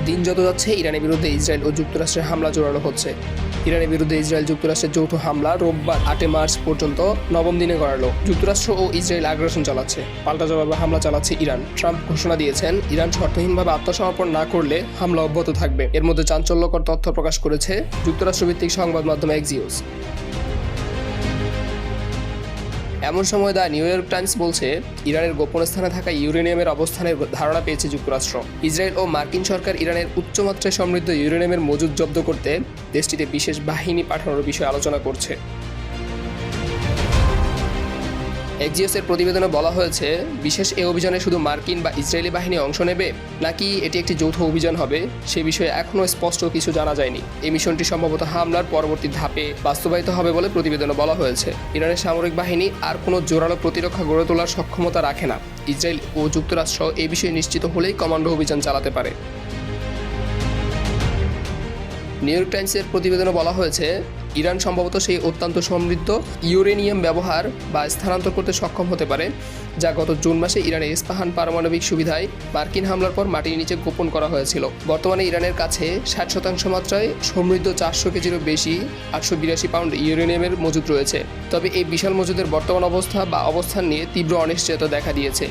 দিন যত যাচ্ছে ইরানের বিরুদ্ধে ইসরায়েল ও যুক্তরাষ্ট্রের হামলা জোরালো হচ্ছে। ইরানের বিরুদ্ধে ইসরায়েল যুক্তরাষ্ট্রের যৌথ হামলা রোববার 8 মার্চ পর্যন্ত নবম দিনে গড়ালো। যুক্তরাষ্ট্র ও ইসরায়েল আগ্রাসন চালাচ্ছে, পাল্টা জবাবে হামলা চালাচ্ছে ইরান। ট্রাম্প ঘোষণা দিয়েছেন ইরান শর্তহীনভাবে আত্মসমর্পণ না করলে হামলা অব্যাহত থাকবে। এর মধ্যে চাঞ্চল্যকর তথ্য প্রকাশ করেছে যুক্তরাষ্ট্রভিত্তিক সংবাদ মাধ্যম এক্সিওস। এমন সময় দ্য নিউ ইয়র্ক টাইমস বলছে, ইরানের গোপন স্থানে থাকা ইউরেনিয়ামের অবস্থানের ধারণা পেয়েছে যুক্তরাষ্ট্র। ইসরায়েল ও মার্কিন সরকার ইরানের উচ্চমাত্রায় সমৃদ্ধ ইউরেনিয়ামের মজুদ জব্দ করতে দেশটিতে বিশেষ বাহিনী পাঠানোর বিষয়ে আলোচনা করছে। এক্সিওসের প্রতিবেদনে বলা হয়েছে, বিশেষ এই অভিযানে শুধু মার্কিন বা ইসরায়েলি বাহিনী অংশ নেবে নাকি এটি একটি যৌথ অভিযান হবে সে বিষয়ে এখনও স্পষ্ট কিছু জানা যায়নি। এই মিশনটি সম্ভবত হামলার পরবর্তী ধাপে বাস্তবায়িত হবে বলে প্রতিবেদনে বলা হয়েছে। ইরানের সামরিক বাহিনী আর কোনো জোরালো প্রতিরক্ষা গড়ে তোলার সক্ষমতা রাখে না। ইসরায়েল ও যুক্তরাষ্ট্র এই বিষয়ে নিশ্চিত হলেই কমান্ডো অভিযান চালাতে পারে। নিউ ইয়র্ক টাইমসের প্রতিবেদনে বলা হয়েছে, ইরান সম্ভবত সেই অত্যন্ত সমৃদ্ধ ইউরেনিয়াম ব্যবহার বা স্থানান্তর করতে সক্ষম হতে পারে যা গত জুন মাসে ইরানের ইস্পাহান পারমাণবিক সুবিধায় মার্কিন হামলার পর মাটির নিচে গোপন করা হয়েছিল। বর্তমানে ইরানের কাছে 60% মাত্রায় সমৃদ্ধ 400 কেজিরও বেশি 882 পাউন্ড ইউরেনিয়ামের মজুদ রয়েছে। তবে এই বিশাল মজুদের বর্তমান অবস্থা বা অবস্থান নিয়ে তীব্র অনিশ্চয়তা দেখা দিয়েছে।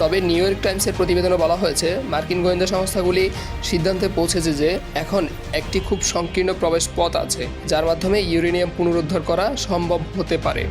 তবে নিউ ইয়র্ক টাইমসের প্রতিবেদনে বলা হয়েছে, মার্কিন গোয়েন্দা সংস্থাগুলি সিদ্ধান্তে পৌঁছেছে যে এখন একটি খুব সংকীর্ণ প্রবেশ পথ আছে যার মাধ্যমে ইউরেনিয়াম পুনরুদ্ধার করা সম্ভব হতে পারে।